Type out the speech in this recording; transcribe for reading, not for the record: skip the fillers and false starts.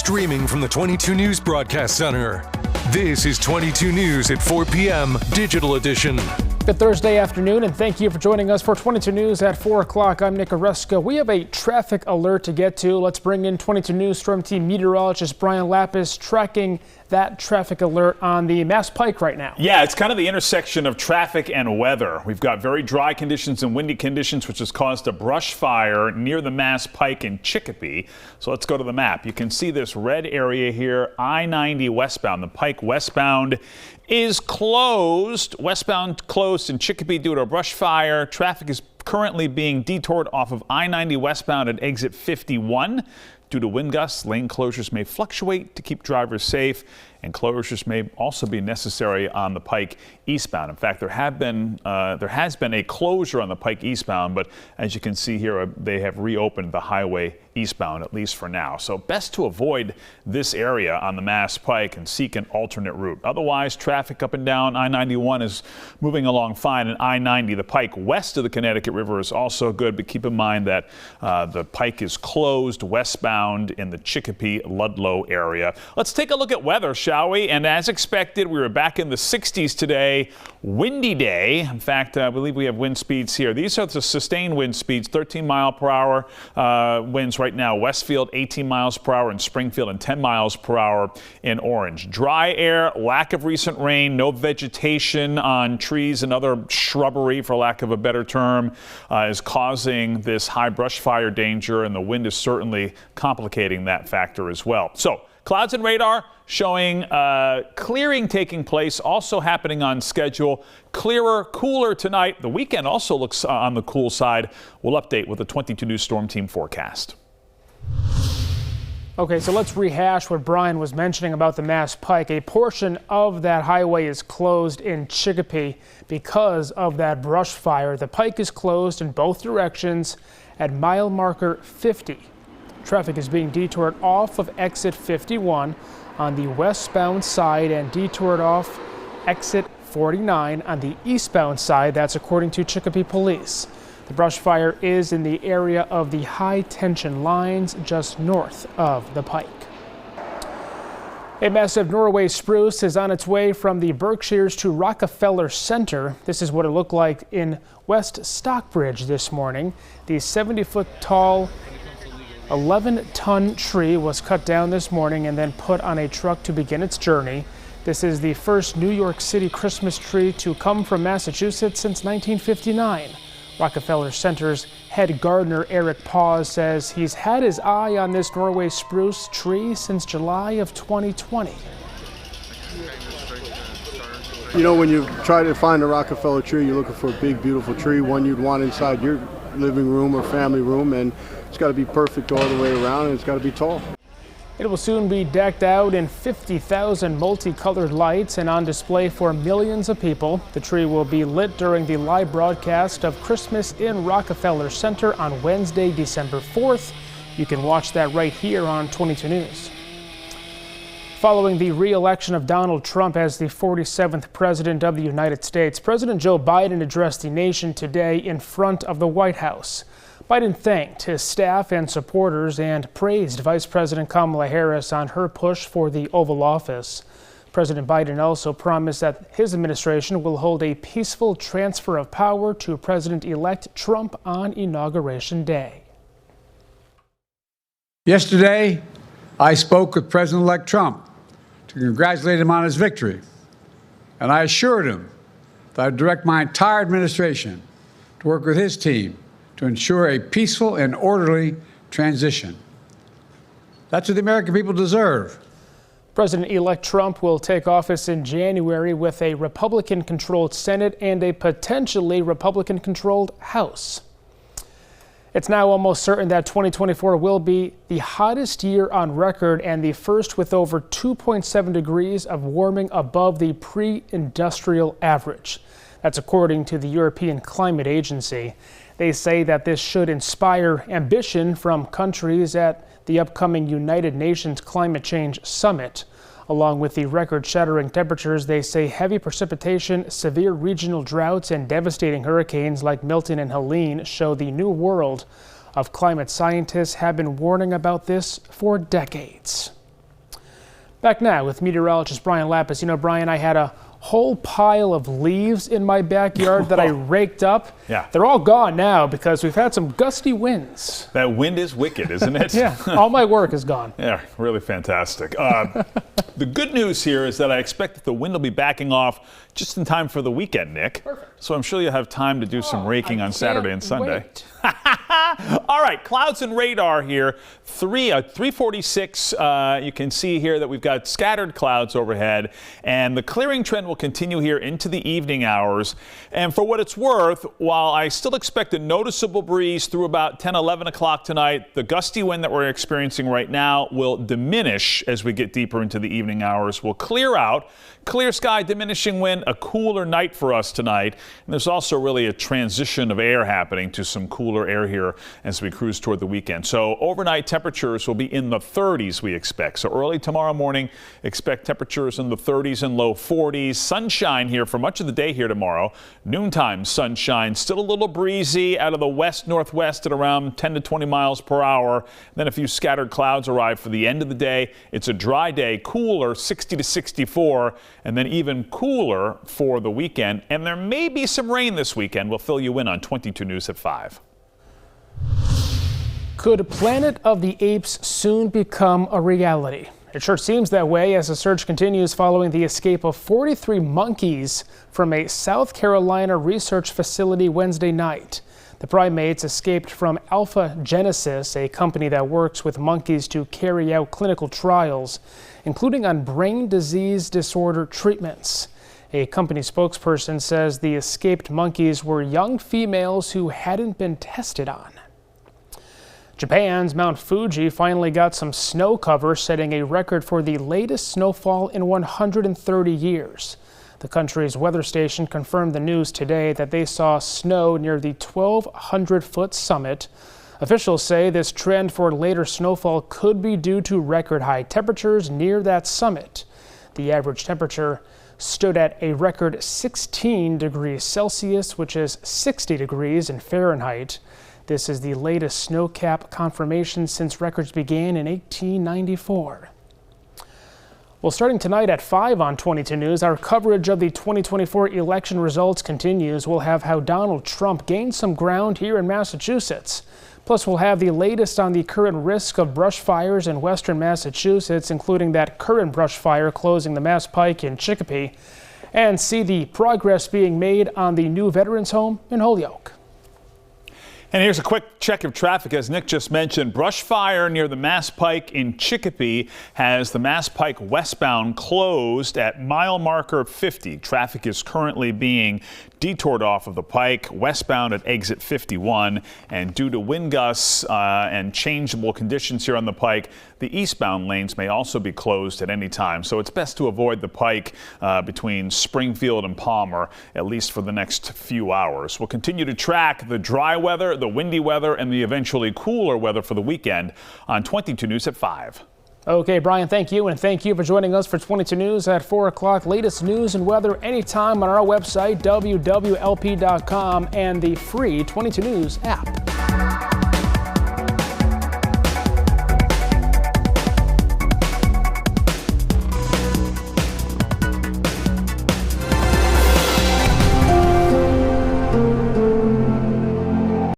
streaming from the 22 News Broadcast Center. This is 22 News at 4 p.m. Digital Edition. Good Thursday afternoon, and thank you for joining us for 22 News at 4 o'clock. I'm Nick Oreska. We have a traffic alert to get to. Let's bring in 22 News Storm Team meteorologist Brian Lapis tracking that traffic alert on the Mass Pike right now. Yeah, it's kind of the intersection of traffic and weather. We've got very dry conditions and windy conditions, which has caused a brush fire near the Mass Pike in Chicopee. So let's go to the map. You can see this red area here, I-90 westbound. The Pike westbound is closed. Westbound closed in Chicopee due to a brush fire. Traffic is currently being detoured off of I-90 westbound at exit 51. Due to wind gusts, lane closures may fluctuate to keep drivers safe, and closures may also be necessary on the Pike eastbound. In fact, there has been a closure on the Pike eastbound, but as you can see here, they have reopened the highway eastbound, at least for now. So best to avoid this area on the Mass Pike and seek an alternate route. Otherwise, traffic up and down I-91 is moving along fine, and I-90, the Pike west of the Connecticut River, is also good, but keep in mind that the Pike is closed westbound in the Chicopee-Ludlow area. Let's take a look at weather, shall we? And as expected, we were back in the 60s today. Windy day. In fact, I believe we have wind speeds here. These are the sustained wind speeds, 13 mile per hour winds right now. Westfield 18 miles per hour, and Springfield and 10 miles per hour in orange. Dry air, lack of recent rain, no vegetation on trees and other shrubbery, for lack of a better term, is causing this high brush fire danger, and the wind is certainly complicating that factor as well. So clouds and radar showing clearing taking place, also happening on schedule. Clearer, cooler tonight. The weekend also looks on the cool side. We'll update with the 22 News Storm Team forecast. Okay, so let's rehash what Brian was mentioning about the Mass Pike. A portion of that highway is closed in Chicopee because of that brush fire. The Pike is closed in both directions at mile marker 50. Traffic is being detoured off of exit 51 on the westbound side and detoured off exit 49 on the eastbound side. That's according to Chicopee Police. The brush fire is in the area of the high tension lines just north of the Pike. A massive Norway spruce is on its way from the Berkshires to Rockefeller Center. This is what it looked like in West Stockbridge this morning. The 70-foot tall 11-ton tree was cut down this morning and then put on a truck to begin its journey. This is the first New York City Christmas tree to come from Massachusetts since 1959. Rockefeller Center's head gardener Eric Paws says he's had his eye on this Norway spruce tree since July of 2020. You know, when you try to find a Rockefeller tree, you're looking for a big, beautiful tree, one you'd want inside your living room or family room, and it's got to be perfect all the way around, and it's got to be tall. It will soon be decked out in 50,000 multicolored lights and on display for millions of people. The tree will be lit during the live broadcast of Christmas in Rockefeller Center on Wednesday, December 4th. You can watch that right here on 22 News. Following the re-election of Donald Trump as the 47th President of the United States, President Joe Biden addressed the nation today in front of the White House. Biden thanked his staff and supporters and praised Vice President Kamala Harris on her push for the Oval Office. President Biden also promised that his administration will hold a peaceful transfer of power to President-elect Trump on Inauguration Day. Yesterday, I spoke with President-elect Trump to congratulate him on his victory, and I assured him that I'd direct my entire administration to work with his team to ensure a peaceful and orderly transition. That's what the American people deserve. President-elect Trump will take office in January with a Republican-controlled Senate and a potentially Republican-controlled House. It's now almost certain that 2024 will be the hottest year on record and the first with over 2.7 degrees of warming above the pre-industrial average. That's according to the European Climate Agency. They say that this should inspire ambition from countries at the upcoming United Nations Climate Change Summit. Along with the record-shattering temperatures, they say heavy precipitation, severe regional droughts, and devastating hurricanes like Milton and Helene show the new world of climate scientists have been warning about this for decades. Back now with meteorologist Brian Lapis. You know, Brian, I had a whole pile of leaves in my backyard that I raked up. Yeah. They're all gone now because we've had some gusty winds. That wind is wicked, isn't it? Yeah, all my work is gone. Yeah, really fantastic. The good news here is that I expect that the wind will be backing off just in time for the weekend, Nick. Perfect. So I'm sure you'll have time to do some raking on Saturday and Sunday. Wait. All right, clouds and radar here. 346. You can see here that we've got scattered clouds overhead, and the clearing trend will continue here into the evening hours. And for what it's worth, while I still expect a noticeable breeze through about 10, 11 o'clock tonight, the gusty wind that we're experiencing right now will diminish as we get deeper into the evening hours. We'll clear out. Clear sky, diminishing wind, a cooler night for us tonight. And there's also really a transition of air happening to some cooler air here as we cruise toward the weekend. So overnight temperatures will be in the 30s, we expect. So early tomorrow morning, expect temperatures in the 30s and low 40s. Sunshine here for much of the day here tomorrow. Noontime sunshine, still a little breezy out of the west-northwest at around 10 to 20 miles per hour. Then a few scattered clouds arrive for the end of the day. It's a dry day, cooler, 60 to 64. And then even cooler for the weekend. And there may be some rain this weekend. We'll fill you in on 22 News at 5. Could Planet of the Apes soon become a reality? It sure seems that way as the search continues following the escape of 43 monkeys from a South Carolina research facility Wednesday night. The primates escaped from Alpha Genesis, a company that works with monkeys to carry out clinical trials, including on brain disease disorder treatments. A company spokesperson says the escaped monkeys were young females who hadn't been tested on. Japan's Mount Fuji finally got some snow cover, setting a record for the latest snowfall in 130 years. The country's weather station confirmed the news today that they saw snow near the 1,200-foot summit. Officials say this trend for later snowfall could be due to record-high temperatures near that summit. The average temperature stood at a record 16 degrees Celsius, which is 60 degrees in Fahrenheit. This is the latest snowcap confirmation since records began in 1894. Well, starting tonight at 5 on 22 News, our coverage of the 2024 election results continues. We'll have how Donald Trump gained some ground here in Massachusetts. Plus, we'll have the latest on the current risk of brush fires in western Massachusetts, including that current brush fire closing the Mass Pike in Chicopee, and see the progress being made on the new veterans home in Holyoke. And here's a quick check of traffic. As Nick just mentioned, brush fire near the Mass Pike in Chicopee has the Mass Pike westbound closed at mile marker 50. Traffic is currently being detoured off of the Pike westbound at exit 51. And due to wind gusts and changeable conditions here on the Pike, the eastbound lanes may also be closed at any time. So it's best to avoid the Pike between Springfield and Palmer, at least for the next few hours. We'll continue to track the dry weather, the windy weather, and the eventually cooler weather for the weekend on 22 News at 5. Okay, Brian, thank you, and thank you for joining us for 22 News at 4 o'clock. Latest news and weather anytime on our website, wwlp.com, and the free 22 News app.